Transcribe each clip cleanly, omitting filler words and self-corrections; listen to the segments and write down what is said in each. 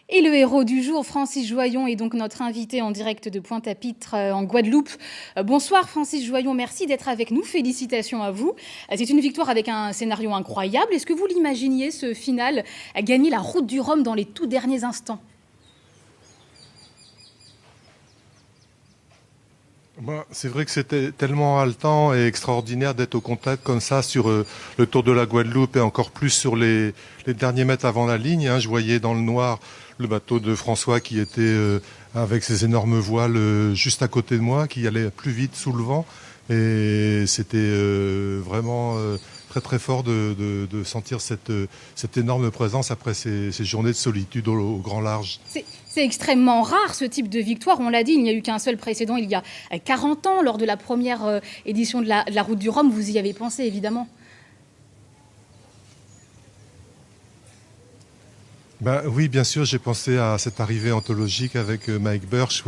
Et le héros du jour, Francis Joyon, est donc notre invité en direct de Pointe-à-Pitre en Guadeloupe. Bonsoir Francis Joyon, merci d'être avec nous. Félicitations à vous. C'est une victoire avec un scénario incroyable. Est-ce que vous l'imaginiez, ce final, à gagner la route du Rhum dans les tout derniers instants? C'est vrai que c'était tellement haletant et extraordinaire d'être au contact comme ça sur le Tour de la Guadeloupe et encore plus sur les derniers mètres avant la ligne. Je voyais dans le noir le bateau de François qui était avec ses énormes voiles juste à côté de moi, qui allait plus vite sous le vent. Et c'était vraiment très très fort de sentir cette énorme présence après ces journées de solitude au grand large. C'est extrêmement rare ce type de victoire. On l'a dit, il n'y a eu qu'un seul précédent il y a 40 ans, lors de la première édition de la Route du Rhum. Vous y avez pensé, évidemment. Oui, bien sûr, j'ai pensé à cette arrivée anthologique avec Mike Birch,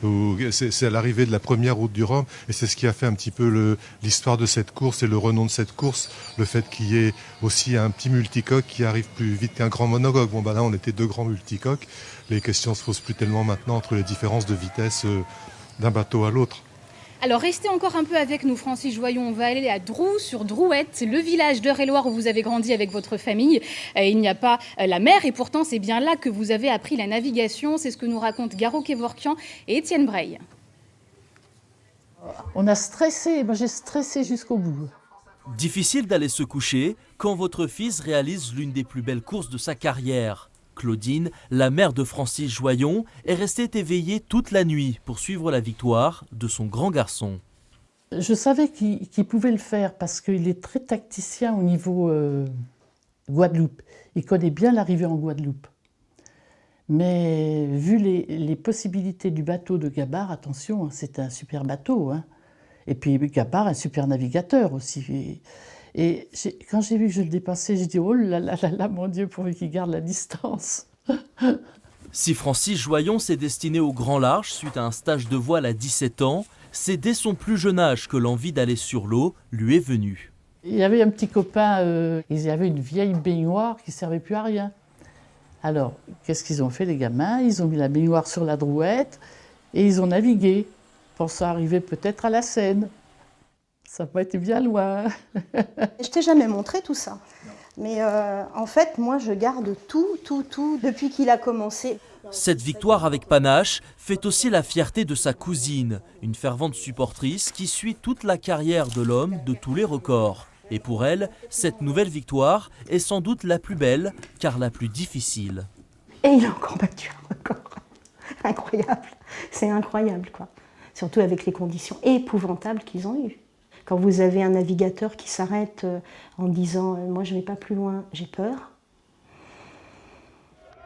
où c'est à l'arrivée de la première Route du Rhum, et c'est ce qui a fait un petit peu l'histoire de cette course et le renom de cette course, le fait qu'il y ait aussi un petit multicoque qui arrive plus vite qu'un grand monocoque. Là, on était deux grands multicoques. Les questions se posent plus tellement maintenant entre les différences de vitesse d'un bateau à l'autre. Alors restez encore un peu avec nous, Francis Joyon. On va aller à Drou, sur Drouette, le village d'Eure-et-Loir où vous avez grandi avec votre famille. Il n'y a pas la mer et pourtant c'est bien là que vous avez appris la navigation. C'est ce que nous racontent Garo Kevorkian et Étienne Breil. On a stressé, moi j'ai stressé jusqu'au bout. Difficile d'aller se coucher quand votre fils réalise l'une des plus belles courses de sa carrière. Claudine, la mère de Francis Joyon, est restée éveillée toute la nuit pour suivre la victoire de son grand garçon. Je savais qu'il pouvait le faire parce qu'il est très tacticien au niveau Guadeloupe. Il connaît bien l'arrivée en Guadeloupe. Mais vu les possibilités du bateau de Gabard, attention, c'est un super bateau. Et puis Gabard, un super navigateur aussi. Et quand j'ai vu que je le dépassais, j'ai dit « Oh là là là là, mon Dieu, pourvu qu'il garde la distance !» Si Francis Joyon s'est destiné au grand large suite à un stage de voile à 17 ans, c'est dès son plus jeune âge que l'envie d'aller sur l'eau lui est venue. Il y avait un petit copain, ils avaient une vieille baignoire qui ne servait plus à rien. Alors, qu'est-ce qu'ils ont fait les gamins? Ils ont mis la baignoire sur la Drouette et ils ont navigué, pensant arriver peut-être à la Seine. Ça n'a pas été bien loin. Je t'ai jamais montré tout ça. Mais en fait, moi, je garde tout depuis qu'il a commencé. Cette victoire avec panache fait aussi la fierté de sa cousine, une fervente supportrice qui suit toute la carrière de l'homme de tous les records. Et pour elle, cette nouvelle victoire est sans doute la plus belle, car la plus difficile. Et il a encore battu un record. Incroyable. C'est incroyable, quoi. Surtout avec les conditions épouvantables qu'ils ont eues. Quand vous avez un navigateur qui s'arrête en disant « moi je ne vais pas plus loin, j'ai peur ».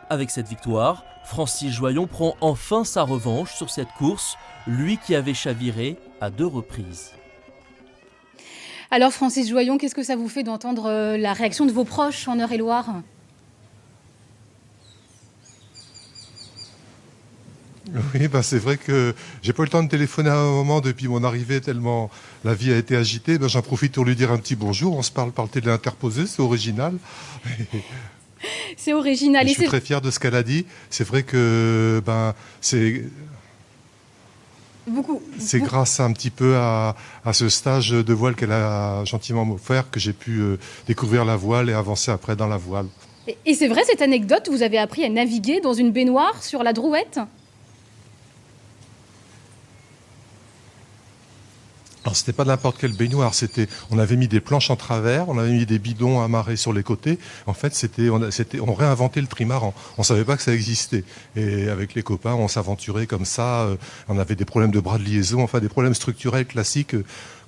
Avec cette victoire, Francis Joyon prend enfin sa revanche sur cette course, lui qui avait chaviré à 2 reprises. Alors Francis Joyon, qu'est-ce que ça vous fait d'entendre la réaction de vos proches en Eure-et-Loir ? Oui, c'est vrai que j'ai pas eu le temps de téléphoner à un moment depuis mon arrivée, tellement la vie a été agitée. J'en profite pour lui dire un petit bonjour. On se parle par le télé interposé, c'est original. C'est original. Je suis très fier de ce qu'elle a dit. C'est vrai que c'est grâce un petit peu à ce stage de voile qu'elle a gentiment offert que j'ai pu découvrir la voile et avancer après dans la voile. Et c'est vrai cette anecdote, vous avez appris à naviguer dans une baignoire sur la Drouette ? Alors, c'était pas n'importe quelle baignoire, on avait mis des planches en travers, on avait mis des bidons amarrés sur les côtés. En fait, on réinventait le trimaran. On savait pas que ça existait. Et avec les copains, on s'aventurait comme ça. On avait des problèmes de bras de liaison, enfin des problèmes structurels classiques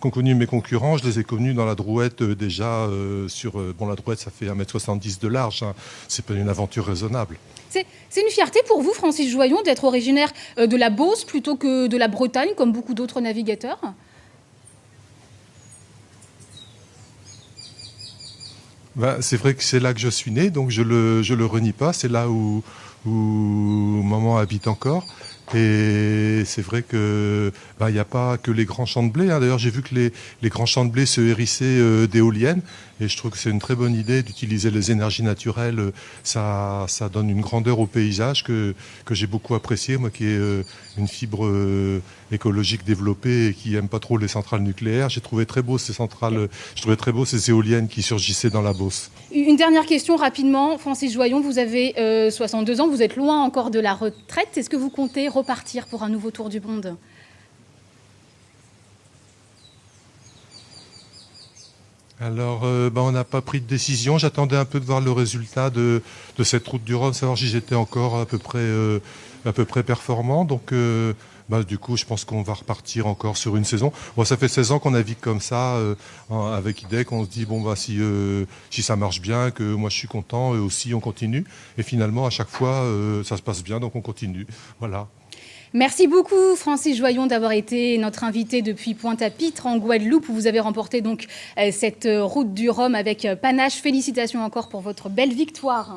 qu'ont connus mes concurrents. Je les ai connus dans la Drouette déjà la Drouette, ça fait 1,70 m de large. C'est pas une aventure raisonnable. C'est une fierté pour vous, Francis Joyon, d'être originaire de la Beauce plutôt que de la Bretagne, comme beaucoup d'autres navigateurs ? C'est vrai que c'est là que je suis né, donc je le renie pas. C'est là où maman habite encore. Et c'est vrai que il n'y a pas que les grands champs de blé, hein. D'ailleurs, j'ai vu que les grands champs de blé se hérissaient d'éoliennes. Et je trouve que c'est une très bonne idée d'utiliser les énergies naturelles. Ça donne une grandeur au paysage que j'ai beaucoup apprécié, moi qui ai une fibre écologique développée et qui aime pas trop les centrales nucléaires. J'ai trouvé très beau ces centrales, je trouvais très beau ces éoliennes qui surgissaient dans la Beauce. Une dernière question rapidement. Francis Joyon, vous avez 62 ans, vous êtes loin encore de la retraite. Est-ce que vous comptez repartir pour un nouveau tour du monde ? Alors, on n'a pas pris de décision. J'attendais un peu de voir le résultat de cette route du Rhum, savoir si j'étais encore à peu près performant. Donc, du coup, je pense qu'on va repartir encore sur une saison. Bon, ça fait 16 ans qu'on navigue comme ça, avec IDEC. On se dit, si ça marche bien, que moi je suis content, eux aussi on continue. Et finalement, à chaque fois, ça se passe bien, donc on continue. Voilà. Merci beaucoup Francis Joyon d'avoir été notre invité depuis Pointe-à-Pitre en Guadeloupe où vous avez remporté donc cette route du Rhum avec panache. Félicitations encore pour votre belle victoire.